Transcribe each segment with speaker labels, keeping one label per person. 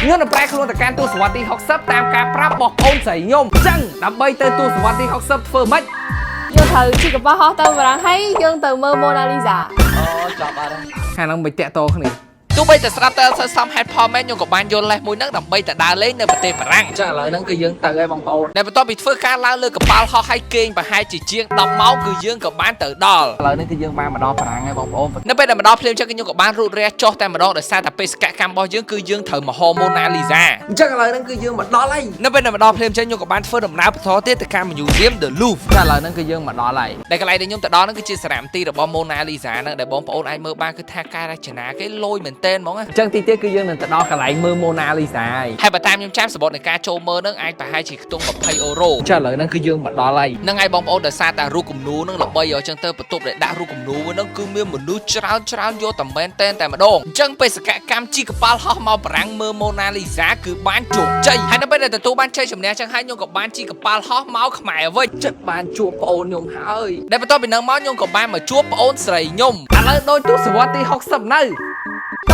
Speaker 1: ខ្ញុំនឹងប្រែខ្លួនទៅកាន់ទូសវត្សទី60តាមការប្រាប់របស់បងស្រីខ្ញុំអញ្ចឹងដើម្បីទៅទូសវត្សទី60ធ្វើម៉េច
Speaker 2: យើងត្រូវជីកបោះហោះទៅបារាំងហើយយើងទៅមើល Mona Lisa
Speaker 1: អូចាប់អត់ហើយហ្នឹងមិនតាក់តគ្នា
Speaker 3: ទោះបីតែស្រាប់តែសិស្សសំហេតុផលមែនខ្ញុំក៏បានយល់លេសមួយហ្នឹងដើម្បីតែដើរលេងនៅប្រទេសបារាំង
Speaker 1: ចាឥឡូវហ្នឹងគឺយើងទៅហើយបងប្អូន
Speaker 3: តែបន្ទាប់ពីធ្វើការឡើងលើកប៉ាល់ហោះហើយគេងប្រហែលជាជាង10ម៉ោងគឺយើងក៏បានទៅដល់
Speaker 1: ឥឡូវនេះគឺយើងបានមកដល់បារាំងហើយបងប្អូន
Speaker 3: នៅពេលដែលមកដល់ភ្លាមចឹងខ្ញុំក៏បានរូតរះចុះតែម្ដងដោយសារតែបេសកកម្មរបស់យើងគឺយើងត្រូវមហោ Mona Lisa
Speaker 1: អញ្ចឹងឥឡូវហ្នឹងគឺយើងមកដល់ហើយ
Speaker 3: នៅពេលដែលមកដល់ភ្លាមចឹងខ្ញុំក៏បានធ្វើដំណើរបន្តទៀតទៅកាន់ Museum The Louvre
Speaker 1: ចាឥឡូវហ្នឹងគឺយើងមកដល់ហើយ
Speaker 3: ដែលកន្លែងដែលខ្ញុំទៅដល់ហ្នឹងគឺជាសារមន្ទីររបស់ Mona Lisa ហ្នឹងដែលបងប្អូនអាចមើលបានគឺថាការរចនាគេលយមែនទែនហ្មង
Speaker 1: អញ្ចឹងទីទៀតគឺយើងនឹងទៅដល់កន្លែងមើល Mona Lisa
Speaker 3: ហើយបើតាមខ្ញុំចាំសបុតនៃការចូលមើលហ្នឹងអាចប្រហែលជាខ្ទង់20អឺរ៉ូ
Speaker 1: ចាឥឡូវហ្នឹងគឺយើងមកដល់ហើយ
Speaker 3: ហ្នឹងហើយបងប្អូនដោយសារតែរូបគំនូរហ្នឹងល្បីអញ្ចឹងទៅបន្ទប់ដែលដាក់រូបគំនូរហ្នឹងគឺមានមនុស្សច្រើនយកតែមែនតែម្ដងអញ្ចឹងបេសកកម្មជីកប៉ាល់ហោះមកបារាំងមើល Mona Lisa គឺបានជោគជ័យហើយនៅពេលដែលទទួលបានជ័យជំនះចឹងហើយខ្ញុំក៏បានជីកប៉ាល់ហោះមកខ្មែរវិញ
Speaker 1: ចិត្តបានជួបប្អូនខ្ញុំហើយ
Speaker 3: ដែលបន្ទាប់ពីហ្នឹងមកខ្ញុំក៏បានមកជួបប្អូនស្រីខ្ញុំ
Speaker 1: ឥឡូវដូចទូសវត្សទី60នៅ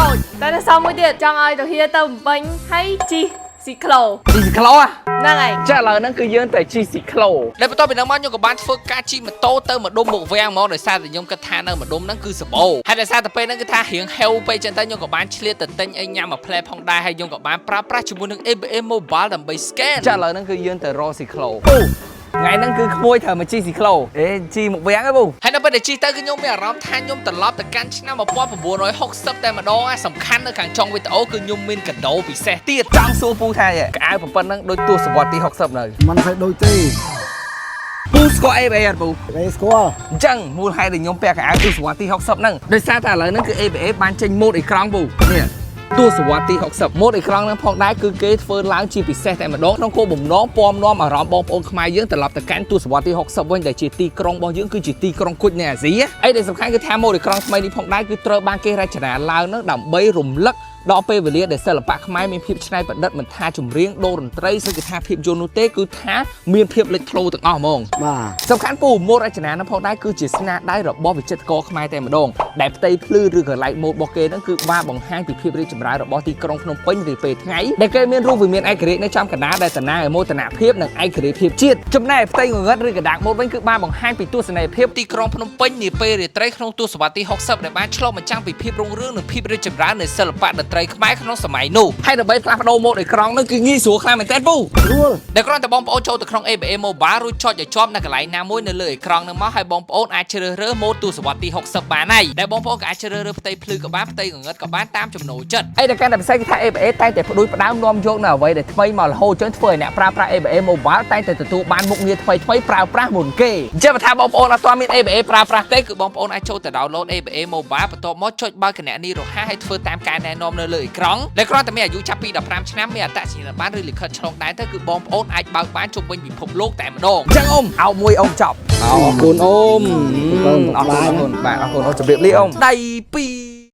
Speaker 2: ដូចតែនៅសល់មួយទៀតចង់ឲ្យទៅហៀទៅបំពេញហើយជីស៊ីក្លូ
Speaker 1: ហ្នឹង
Speaker 2: ហើយ
Speaker 1: ចាឥឡូវហ្នឹងគឺយើងទៅជីស៊ីក្លូ
Speaker 3: ដែលបន្ទាប់ពីហ្នឹងមកខ្ញុំក៏បានធ្វើការជិះម៉ូតូទៅម្ដុំមុខវាំងហ្មងដោយសារតែខ្ញុំគិតថានៅម្ដុំហ្នឹងគឺសម្បូរហើយដោយសារតែពេលហ្នឹងគឺថារៀងហេវពេកចឹងទៅខ្ញុំក៏បានឆ្លៀតទៅទិញអីញ៉ាំមួយផ្លែផងដែរហើយខ្ញុំក៏បានប្រើប្រាស់ជាមួយនឹង ABA Mobile ដើម្បី scan
Speaker 1: ចាឥឡូវហ្នឹងគឺយើងទៅរកស៊ីក្លូថ្ងៃហ្នឹងគឺក្មួយត្រូវមកជីស៊ីក្លូជីមុខវាំងហ៎ប៊ូ
Speaker 3: ហើយនៅពេលដែលជីទៅគឺខ្ញុំមានអារម្មណ៍ថាខ្ញុំត្រឡប់ទៅកាន់ឆ្នាំ1960តែម្ដងសំខាន់នៅខាងចុងវីដេអូគឺខ្ញុំមានកដោពិសេសទៀត
Speaker 1: ចង់សួរពូថាកៅប៉ុណ្ណឹងដូចទូសវត្សទី60នៅ
Speaker 4: មិនសូវដូចទេ
Speaker 1: ពូស្គាល់ ABA អត់ពូ
Speaker 4: ស្គាល់
Speaker 1: អញ្ចឹងមូលហេតុដែលខ្ញុំពាក់កៅទូសវត្សទី60ហ្នឹងដោយសារតែឥឡូវហ្នឹងគឺ ABA បានចេញម៉ូតអេក្រង់ពូនេះទូសវត្សទី60ម៉ូតអេក្រង់ហ្នឹងផងដែរគឺគេធ្វើឡើងជាពិសេសតែម្ដងក្នុងគោលបំណងពំនាំអារម្មណ៍បងប្អូនខ្មែរយើងត្រឡប់ទៅកាន់ទូសវត្សទី60វិញដែលជាទីក្រុងរបស់យើងគឺជាទីក្រុងគុជនៃអាស៊ីអីដែលសំខាន់គឺថាម៉ូតអេក្រង់ថ្មីនេះផងដែរគឺត្រូវបានគេរចនាឡើងនឹងដើម្បីរំលឹកដល់ពេលវេលាដែលសិល្បៈខ្មែរមានភាពច្នៃប្រឌិតមិនថាចម្រៀងដូរតន្ត្រីឬក៏ថាភាពយន្តនោះទេគឺថាមានភាពលេចធ្លោទាំងអស់ហ្មង
Speaker 4: បាទ
Speaker 1: សំខាន់ពូម៉ូតរចនានឹងផងដែរគឺជាស្នាដៃរបស់វិចិត្រករខ្មែរតែម្ដងដែលផ្ទៃភ្លឺឬក៏ឡៃម៉ូតរបស់គេហ្នឹងគឺបានបង្ហាញពីភាពរីកចម្រើនរបស់ទីក្រុងភ្នំពេញនាពេលថ្ងៃដែលគេមានរូបវិមានឯករាជ្យនៅចំកណ្ដាលដែលតំណាងឲ្យមោទនភាពនិងឯករាជ្យភាពជាតិចំណែកផ្ទៃងងឹតឬក៏ដាកម៉ូតវិញគឺបានបង្ហាញពីទស្សនីយភាព
Speaker 3: ទីក្រុងភ្នំពេញនាពេលរាត្រីក្នុងទសវត្សរ៍ទី60ដែលបានឆ្លុះបញ្ចាំងពីភាពរុងរឿងនិងភាពរីកចម្រើននៃសិល្បៈតន្ត្រីខ្មែរក្នុងសម័យនោះ
Speaker 1: ហើយដើម្បីផ្លាស់ប្ដូរម៉ូតអេក្រង់នោះគឺងាយស្រួលខ្លាំងមែនទែនពូ
Speaker 4: ស្រួល
Speaker 3: ដែលគ្រាន់តែបងប្អូនចូលទៅក្នុង ABA Mobile រួចចុចឲ្យជាប់នៅកន្លែងណាមួយនៅលើអេក្រង់នឹងមកហើយបងប្អូនអាចជ្រើសរើសម៉ូតទសវត្សរ៍ទី60បានហើយដែលបងប្អូនក៏អាចជ្រើសរើសផ្ទៃភ្លឺក៏បានផ្ទៃងងឹតក៏បានតាមចំណូលចិត្ត
Speaker 1: អីដែលកាន់តែពិសេសគឺថា ABA តែងតែផ្ដួចផ្ដើមនាំយកនៅអ្វីដែលថ្មីមករហូតចឹងធ្វើឲ្យអ្នកប្រើប្រាស់ ABA Mobile តែងតែទទួលបានមុខងារថ្មីប្រើប្រាស់មុនគេអញ្ចឹងបើថាបងប្អូនអត់ទាន់មាន ABA ប្រើប្រាស់
Speaker 3: ទេគឺបងប្អូនអាចចូលទៅ download ABA Mobile បន្ទាប់មកចុចបើកគណនីរហ័សហើយធ្វើតាមការណែនាំនៅលើអេក្រង់ដែលគ្រាន់តែមានអាយុចាប់ពី15ឆ្នាំមានអត្តសញ្ញាណប័ណ្ណឬលិខិតឆ្លងដែនទៅគឺបងប្អូនអាចបើកបានជុំវិញពិភពលោកតែម្ដង
Speaker 1: អញ្ចឹងអ៊ំអោបមួយអ៊ំចប់អរគុណអ៊ំអរគុណបាទអរគុណអ៊ំជម្រាបលាអ៊ំ
Speaker 3: ដៃពីរ